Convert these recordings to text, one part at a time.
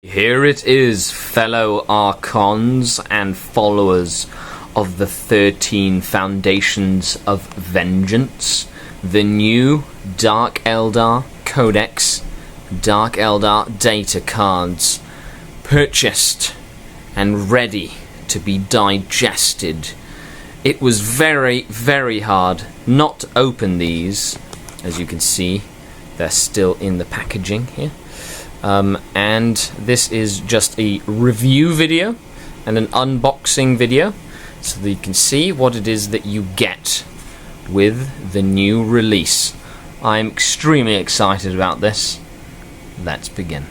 Here it is, fellow Archons and followers of the 13 Foundations of Vengeance, the new Dark Eldar Codex, Dark Eldar datacards, purchased and ready to be digested. It was very, very hard not to open these. As you can see, they're still in the packaging here. And this is just a review video and an unboxing video so that you can see what it is that you get with the new release. I'm extremely excited about this. Let's begin.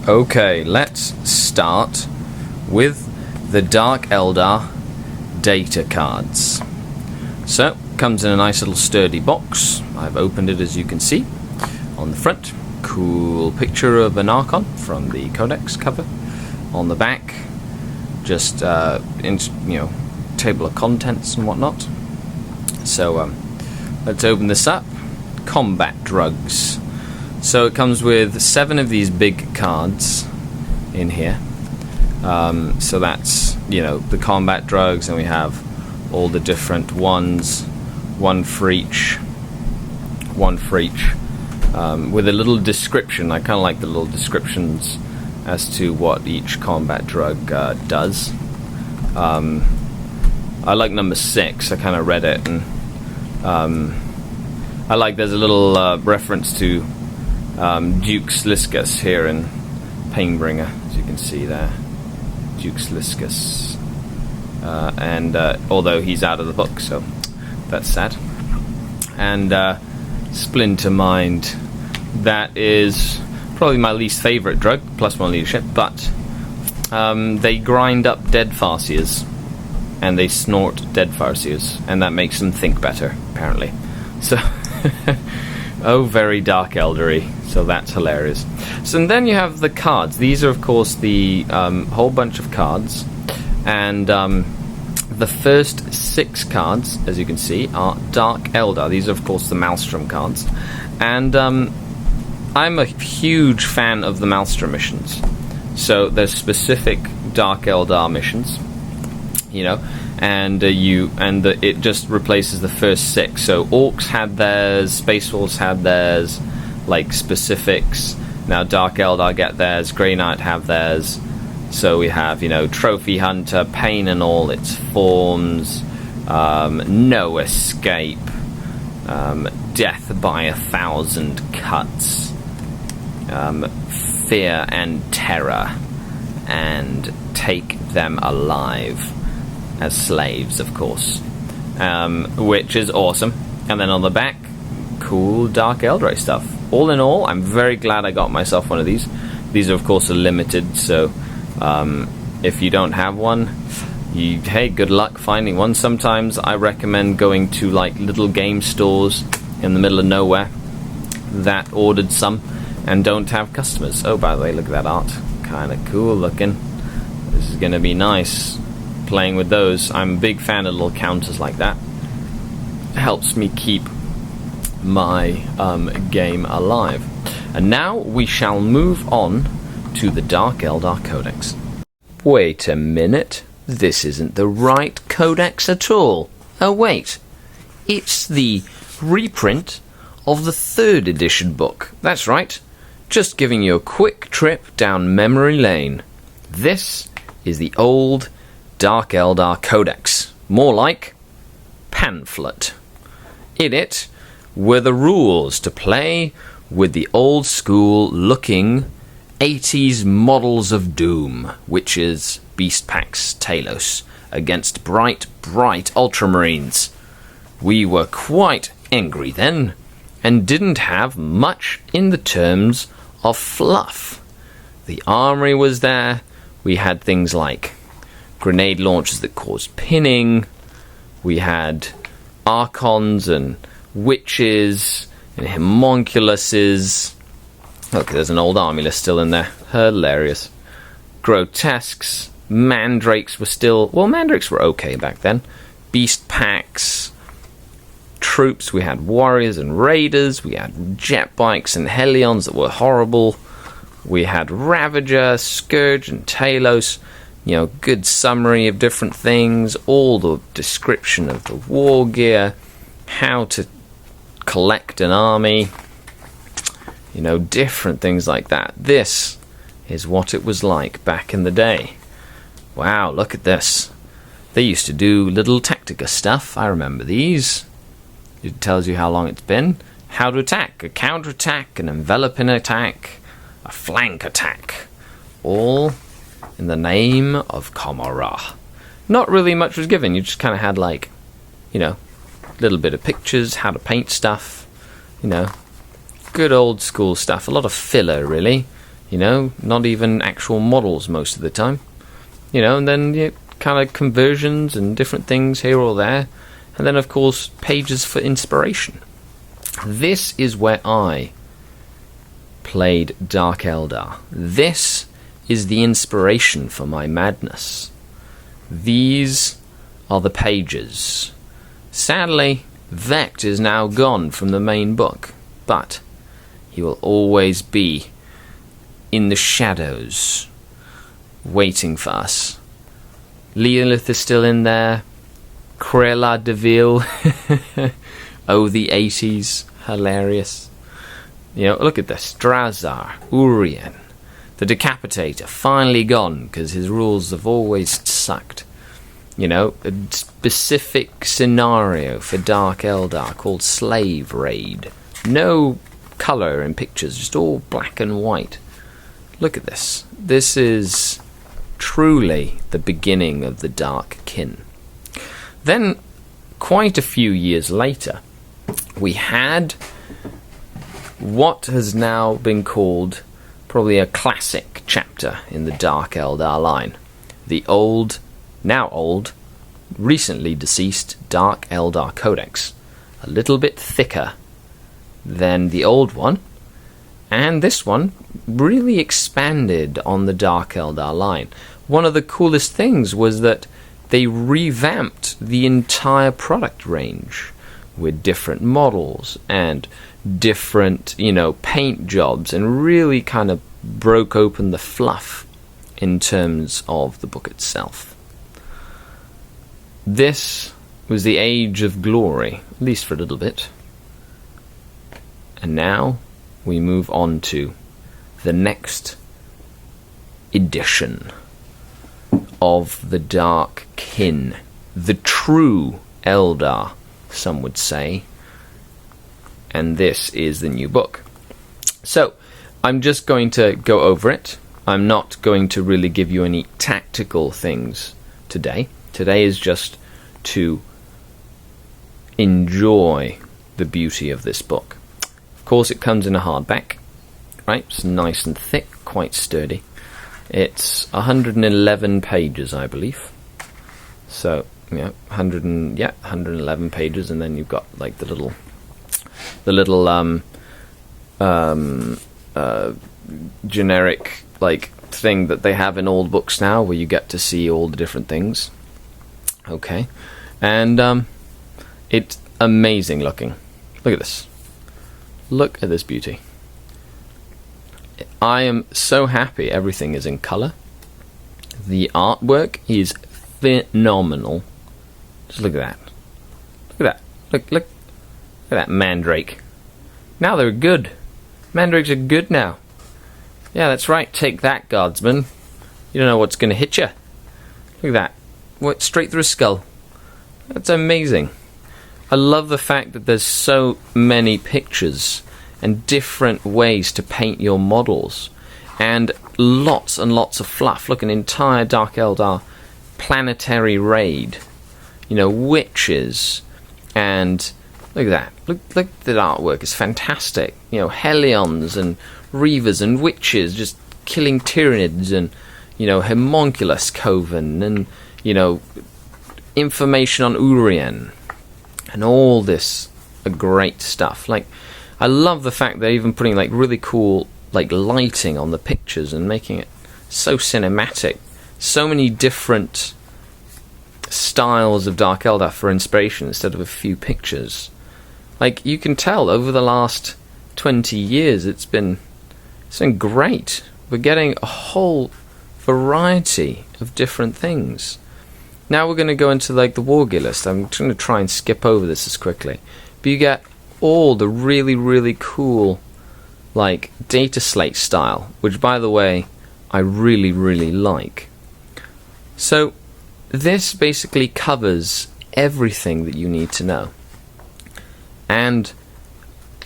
Okay, let's start with the Dark Eldar data cards. So, comes in a nice little sturdy box. I've opened it, as you can see on the front. Cool picture of an Archon from the Codex cover. On the back, just table of contents and whatnot. So let's open this up. Combat drugs. So it comes with 7 of these big cards in here. So that's, the combat drugs, and we have all the different ones, one for each, with a little description. I kind of like the little descriptions as to what each combat drug does. I like number 6. I kind of read it, and I like there's a little reference to Duke Sliskus here in Painbringer, as you can see there. Duke Sliskus, and although he's out of the book, so that's sad. And Splinter Mind, that is probably my least favorite drug, plus 1 leadership, but they grind up dead Farseers, and they snort dead Farseers, and that makes them think better, apparently. So, oh, very Dark Eldar-y. So that's hilarious. So and then you have the cards. These are, of course, the whole bunch of cards. And the first 6 cards, as you can see, are Dark Eldar. These are, of course, the Maelstrom cards. And I'm a huge fan of the Maelstrom missions. So there's specific Dark Eldar missions, and it just replaces the first 6. So Orcs had theirs, Space Wolves had theirs, like specifics. Now Dark Eldar get theirs, Grey Knight have theirs. So we have, Trophy Hunter, Pain in all its forms, No Escape, Death by 1,000 Cuts, Fear and Terror, and Take Them Alive as slaves, of course, which is awesome. And then on the back, cool Dark Eldar stuff. All in all, I'm very glad I got myself one of these. These are, of course, limited, so if you don't have one, hey, good luck finding one. Sometimes I recommend going to little game stores in the middle of nowhere that ordered some and don't have customers. Oh, by the way, look at that art. Kind of cool looking. This is going to be nice playing with those. I'm a big fan of little counters like that. It helps me keep my game alive. And now we shall move on to the Dark Eldar Codex. Wait a minute, this isn't the right codex at all. Oh wait, it's the reprint of the 3rd edition book. That's right, just giving you a quick trip down memory lane. This is the old Dark Eldar Codex, more like pamphlet. In it were the rules to play with the old school looking 80s models of doom, witches, beast packs, Talos, against bright ultramarines. We were quite angry then, and didn't have much in the terms of fluff. The armory was there. We had things like grenade launchers that caused pinning. We had Archons and witches and homunculuses. Look, there's an old army list still in there. Hilarious. Grotesques. Mandrakes were still... Well, mandrakes were okay back then. Beast packs. troops, we had warriors and raiders, we had jet bikes and Hellions that were horrible, we had Ravager, Scourge and Talos, good summary of different things, all the description of the Wargear, how to collect an army, different things like that. This is what it was like back in the day. Wow, look at this. They used to do little Tactica stuff. I remember these. It tells you how long it's been, how to attack, a counter-attack, an enveloping attack, a flank attack. All in the name of Komara. Not really much was given. You just kind of had little bit of pictures, how to paint stuff, good old school stuff. A lot of filler, really. Not even actual models most of the time. And then kind of conversions and different things here or there. And then, of course, pages for inspiration. This is where I played Dark Eldar. This is the inspiration for my madness. These are the pages. Sadly, Vect is now gone from the main book, but he will always be in the shadows, waiting for us. Leolith is still in there. Krela Deville. Oh, the 80s. Hilarious. Look at this. Drazar, Urien. The Decapitator, finally gone, because his rules have always sucked. A specific scenario for Dark Eldar called Slave Raid. No colour in pictures, just all black and white. Look at this. This is truly the beginning of the Dark Kin. Then, quite a few years later, we had what has now been called probably a classic chapter in the Dark Eldar line. The now old, recently deceased Dark Eldar Codex. A little bit thicker than the old one, and this one really expanded on the Dark Eldar line. One of the coolest things was that they revamped the entire product range with different models and different, paint jobs, and really kind of broke open the fluff in terms of the book itself. This was the age of glory, at least for a little bit. And now we move on to the next edition of the Dark Kin. The true Eldar, some would say. And this is the new book. So, I'm just going to go over it. I'm not going to really give you any tactical things today. Today is just to enjoy the beauty of this book. Of course, it comes in a hardback, right? It's nice and thick, quite sturdy. It's 111 pages, I believe. So, 111 pages, and then you've got like the little generic thing that they have in old books now, where you get to see all the different things. Okay, and it's amazing looking. Look at this. Look at this beauty. I am so happy everything is in colour. The artwork is phenomenal. Just look at that. Look at that. Look at that Mandrake. Now they're good. Mandrakes are good now. Yeah, that's right. Take that, Guardsman. You don't know what's going to hit you. Look at that. What, straight through his skull. That's amazing. I love the fact that there's so many pictures and different ways to paint your models, and lots of fluff. Look, an entire Dark Eldar planetary raid. Witches, and look at that. Look at the artwork. It's fantastic. Hellions and Reavers and witches just killing Tyranids, and Homunculus Coven, and information on Urien, and all this great stuff. I love the fact they're even putting really cool lighting on the pictures and making it so cinematic. So many different styles of Dark Eldar for inspiration instead of a few pictures. Like, you can tell over the last 20 years it's been great. We're getting a whole variety of different things. Now we're going to go into like the Wargear list. I'm going to try and skip over this as quickly. But you get all the really, really cool like data slate style, which by the way I really, really like. So this basically covers everything that you need to know. And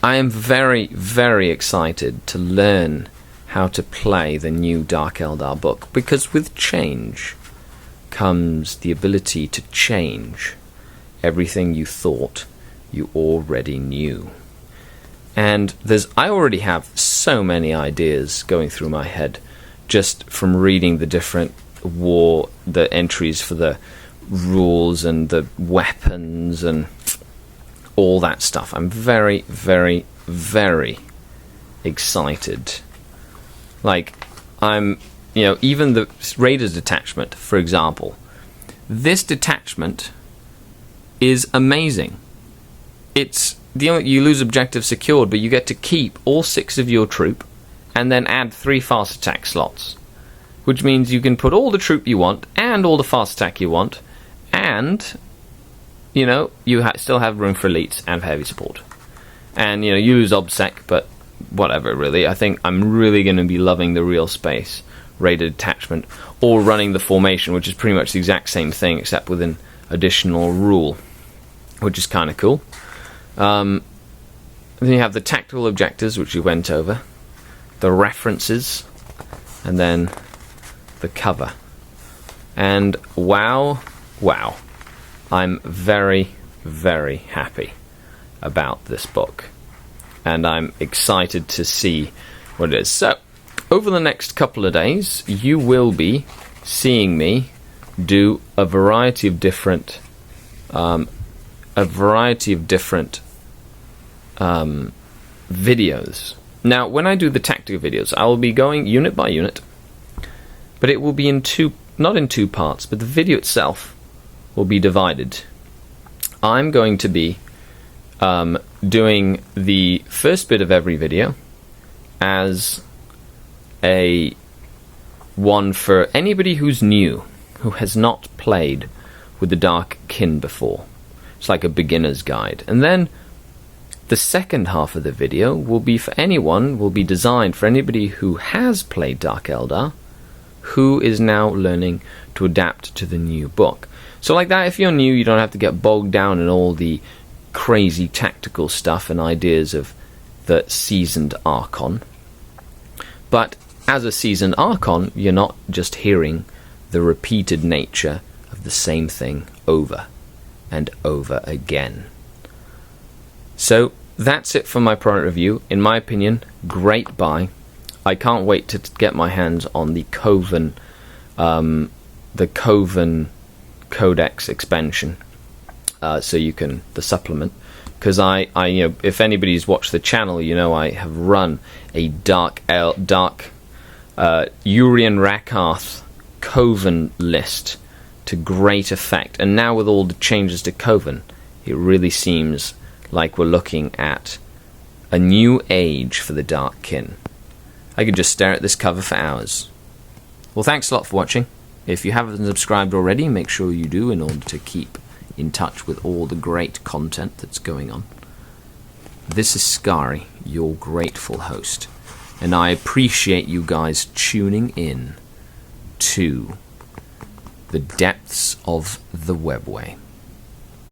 I am very, very excited to learn how to play the new Dark Eldar book, because with change comes the ability to change everything you thought you already knew. And I already have so many ideas going through my head just from reading the different the entries for the rules and the weapons and all that stuff. I'm very, very, very excited. Like, even the Raiders detachment, for example. This detachment is amazing. You lose objective secured, but you get to keep all 6 of your troop and then add 3 fast attack slots, which means you can put all the troop you want and all the fast attack you want, and you still have room for elites and for heavy support. And you lose obsec, but whatever, really. I think I'm really going to be loving the realspace Raider detachment, or running the formation, which is pretty much the exact same thing except with an additional rule, which is kind of cool. Then you have the tactical objectives, which we went over, the references, and then the cover. And wow, I'm very, very happy about this book, and I'm excited to see what it is. So over the next couple of days you will be seeing me do a variety of different videos. Now, when I do the tactical videos, I will be going unit by unit, but it will be not in two parts, but the video itself will be divided. I'm going to be doing the first bit of every video as a one for anybody who's new, who has not played with the Dark Kin before. It's like a beginner's guide. And then the second half of the video will be designed for anybody who has played Dark Eldar, who is now learning to adapt to the new book. So like that, if you're new, you don't have to get bogged down in all the crazy tactical stuff and ideas of the seasoned Archon. But as a seasoned Archon, you're not just hearing the repeated nature of the same thing over and over again. So that's it for my product review. In my opinion, great buy. I can't wait to get my hands on the Coven Codex expansion, the supplement, because I if anybody's watched the channel, I have run a Dark Urian Rakarth Coven list to great effect, and now with all the changes to Coven, it really seems like we're looking at a new age for the Dark Kin. I could just stare at this cover for hours. Well, thanks a lot for watching. If you haven't subscribed already, make sure you do in order to keep in touch with all the great content that's going on. This is Skari, your grateful host, and I appreciate you guys tuning in to the depths of the webway.